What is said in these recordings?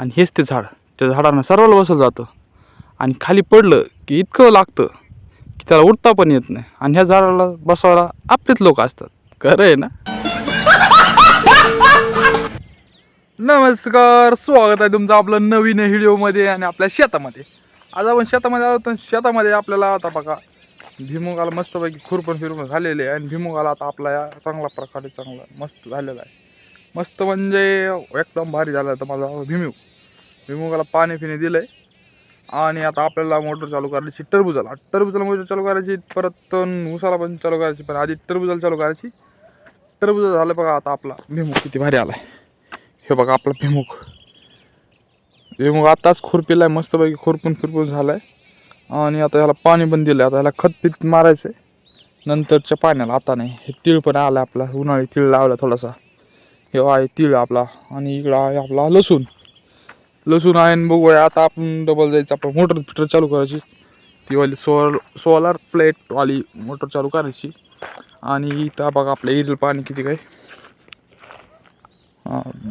आणि हेच ते झाड, त्या झाडांना सर्वाला बसवलं जातं आणि खाली पडलं की इतकं लागतं की त्याला उठता पण येत नाही. आणि ह्या झाडाला बसवायला आपलेच लोक असतात. खरं आहे ना? नमस्कार, स्वागत आहे तुमचं आपलं नवीन व्हिडिओमध्ये आणि आपल्या शेतामध्ये. आज आपण शेतामध्ये आलो तर शेतामध्ये आपल्याला आता बघा भिमुगाला मस्तपैकी खुरपण फिरपण झालेले आहे आणि भिमुगाला आता आपला या चांगल्या प्रकारे चांगला मस्त झालेला आहे. मस्त म्हणजे एकदम भारी झालं तर माझा भिमुगाला पाणी पिणे दिलं आहे. आणि आता आपल्याला मोटर चालू करायची टरबुजाला मोटर चालू करायची, परत उसाला पण चालू करायची, पण आधी टरबुजाला चालू करायची. टरबुज झालं बघा. आता आपला भिमुग किती भारी आला आहे. हे बघा आपला भिमुग आताच खुरपीला आहे, मस्तपैकी खुरपून फिरपून झाला आहे. आणि आता ह्याला पाणी पण दिलं आहे. आता ह्याला खत पीत मारायचं आहे नंतरच्या पाण्याला, आता नाही. हे तीळ पण आला आपला, उन्हाळी तीळ लावला थोडासा. हे आहे तीळ आपला. आणि इकडं आहे आपला लसूण आहे. आणि बघूया आता आपण डबल जायचं, आपण मोटर चालू करायची, ती वाली सोलार प्लेटवाली मोटर चालू करायची. आणि इथं बघा आपलं येईल पाणी किती काय,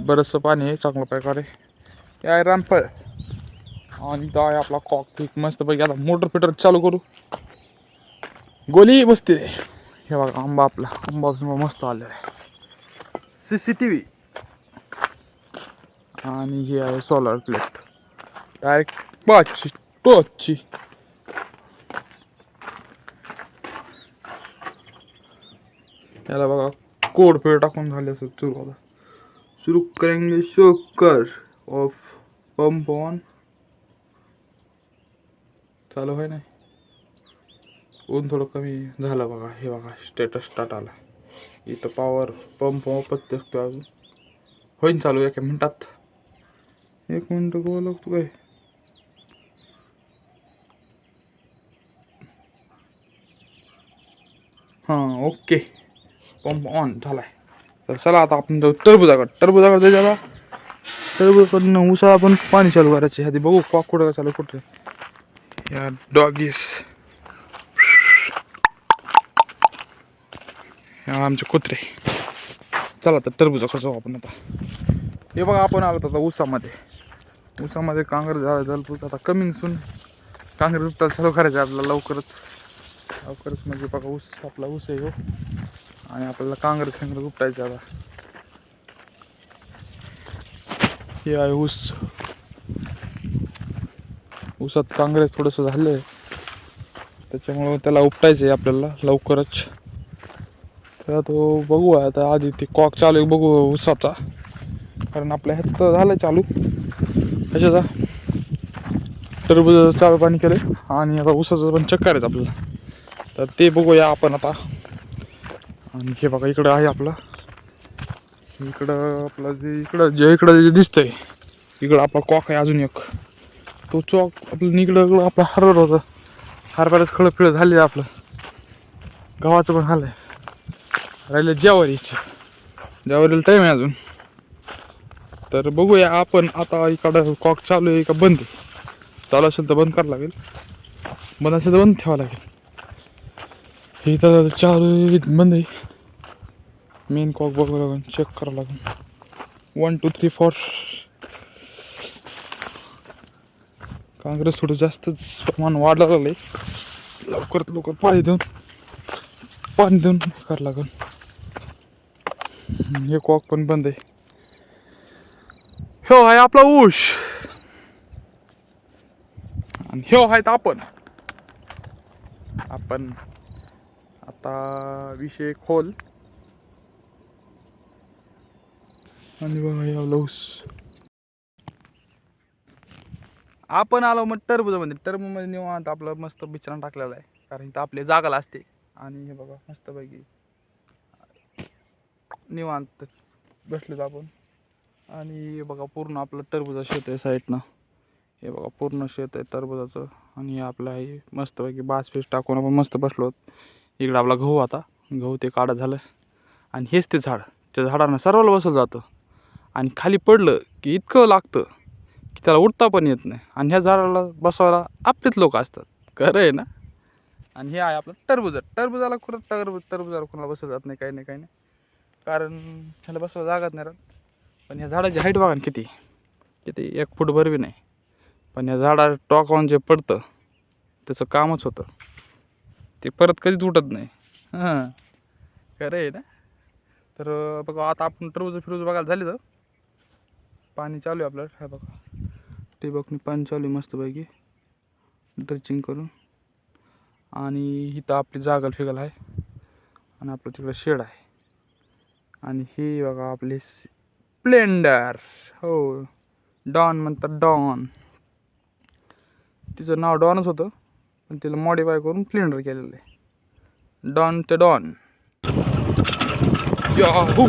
बरंचसं पाणी आहे चांगल्या प्रकारे. हे आहे रामफळ. आणि इथं आहे आपला कॉक ठीक मस्तपैकी. आता मोटर चालू करू, गोली बसते. हे बघा आंबा फिंबा मस्त आलेला आहे. CCTV. आणि हे आहे सोलार प्लेट डायरेक्ट टोचची. त्याला बघा कोड फेड टाकून झाले असं सुरू करेंगे शोकर ऑफ पंप ऑन चालू आहे. नाही ऊन थोडं कमी झालं बघा. हे बघा स्टेटस स्टार्ट आला. इथं पॉवर पंप ऑफच दिसतो. अजून होईन चालू 1 मिनिटात. 1 मिनिट गोवा लागतो काय. हां ओके, पंप ऑन झालाय. तर चला आता आपण जाऊ टरबुजाकडे जायला. टरबुजाकडनं उसाला पण पाणी चालू करायचे. आधी बघू कॉक कुठं चालू कुठे या डॉगीस. आमचे कुत्रे. चला तर टरबुजाकडे जाऊ आपण आता. हे बघा आपण आलो आता ऊसामध्ये कांगर झालं. आता कमिंग सून कांगर उपटायला चालू करायचं आपल्याला लवकरच म्हणजे बघा आपला ऊस आहे हो. आणि आपल्याला कांगर उपटायचं आता. हे आहे ऊसात काँग्रेस थोडंसं झालं आहे, त्याच्यामुळं त्याला उपटायचं आहे आपल्याला लवकरच. तर तो बघू आता आधी ते कॉक चालू आहे बघू ऊसाचा, कारण आपल्या ह्याचं तर झालं चालू ह्याच्याचा टरबुजाचं चालू पाणी केलं. आणि आता ऊसाचं पण चेक करायचं आपल्याला, तर ते बघूया आपण आता. आणि हे बघा इकडं आहे आपलं, इकडं आपलं इकडं दिसतंय इकडं आपला कॉक आहे अजून एक. तो चॉक आपलं इकडं आपलं हरभर होतं, हरभऱ्याचं खळं झाले आपलं. गव्हाचं पण झालंय, राहिलं ज्वारीला टाईम आहे अजून. तर बघूया आपण आता. इकडं कॉक चालू आहे का बंद आहे. चालू असेल तर बंद करावं लागेल, बंद असेल तर बंद ठेवावं लागेल. हे तर चालू बंद आहे. मेन कॉक बघावं लागेल, चेक करावं लागेल. 1 2 3 4. काँग्रेस थोडं जास्तच प्रमाण वाढलं लागलंय. लवकर पाणी देऊन करावं लागेल. हे कॉक पण बंद आहे. ह्यो आहे आपला ऊस आणि ह्यो आहेत आपण आता विषय खोल. आणि बघा या ऊस आपण आलो मग टरबूजमध्ये निवांत आपलं मस्त बिचरा टाकलेला आहे, कारण इथं आपली जागाला असते. आणि हे बघा मस्तपैकी निवांत बसलेत आपण. आणि हे बघा पूर्ण आपलं टरबूजा शेत आहे साईडनं. हे बघा पूर्ण शेत आहे टरबूजाचं. आणि हे आपलं आहे मस्तपैकी बास फीस टाकून आपण मस्त बसलो. इकडं आपला गहू ते काढा झालं. आणि हेच ते झाड, त्या झाडांना सर्वाला बसवलं जातं आणि खाली पडलं की इतकं लागतं की त्याला उठता पण येत नाही. आणि ह्या झाडाला बसवायला आपलेच लोक असतात. खरं आहे ना? आणि हे आहे आपलं टरबुजाला टरबुजाला कोणाला बसवलं जात नाही, काही नाही, कारण ह्याला बसवायला जागाच नाही राहत. पण ह्या झाडाची हाईट बघा किती. की ते 1 फूटभर बी नाही. पण या झाडा टोकावून जे पडतं त्याचं कामच होतं. ते परत कधीच उठत नाही. हां, खरं आहे ना. तर बघा आता आपण टरबूज बघायला झाली तर पाणी चालू आहे आपलं. हा बघा ठिबकनी पाणी चालू आहे मस्तपैकी ड्रिचिंग करून. आणि इथं आपली जागल फिगल आहे आणि आपलं तिकडं शेड आहे. आणि ही बघा आपली स्प्लेंडर. हो, डॉन म्हणतात डॉन. तिचं नाव डॉनच होतं पण तिला मॉडिफाय करून स्प्लेंडर केलेलं आहे. डॉन ते डॉन. याहू.